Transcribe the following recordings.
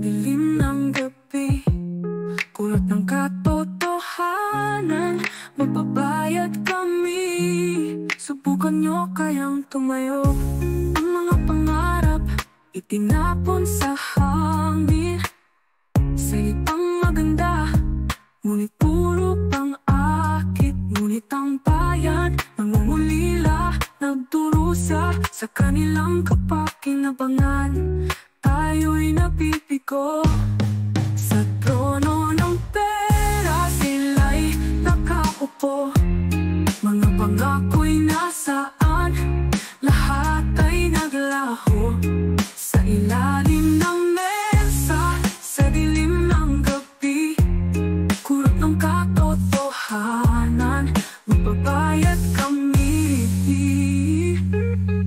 dilim ng gabi, kulot ng katotohanan. Magbabayad kami, subukan nyo kayang tumayo. Ang mga pangarap itinapon sa hangin. Salitang maganda, ngunit puro pang-akit. Ngunit ang bayan nangungulila, nagdurusa sa kanilang kapakinabangan. Tayo'y nabibigo sa trono ng pera, sila'y nakaupo. Mga pangako'y nasaan, lahat ay naglaho sa ilalim ng mesa, sa dilim ng gabi, kurot ng katotohanan. Magbabayad kami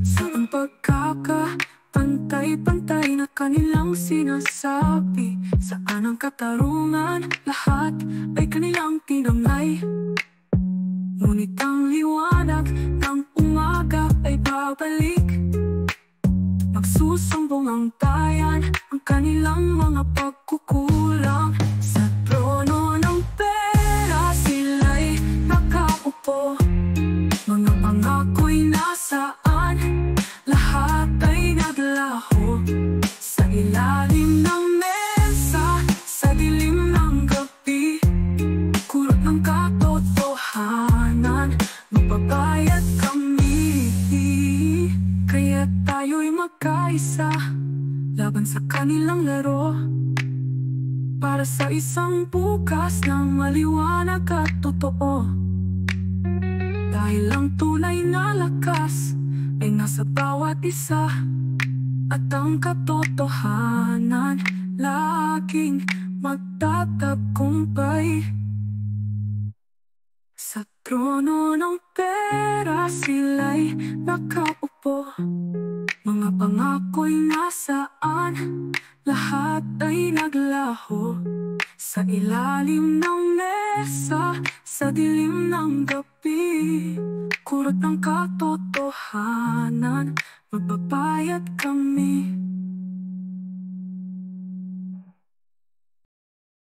sa ang pagkakapantay-pantay na kanilang sinasabi. Saan ang katarungan? Lahat ay kanilang tinangay. Ngunit ang liwanag ng umaga ay babalik. Magsusumbong ang tayan, ang kanilang mga pagkukulang. Sa trono ng pera, sila'y nakaupo. Mga pangako'y nasaan, lahat ay naglaho sa ilalim ng mesa, sa dilim ng gabi, kurot ng katotohanan. Magbabayad kami, kaya tayo'y magkaisa laban sa kanilang laro, para sa isang bukas na maliwanag at totoo. Dahil ang tunay na lakas ay nasa bawat isa, at ang katotohanan laging magtatagumpay. Sa trono ng pera, sila'y nakaupo. Mga pangako'y nasaan, lahat ay naglaho sa ilalim ng mesa, sa dilim ng gabi, kurot ng katotohanan. Magbabayad kami.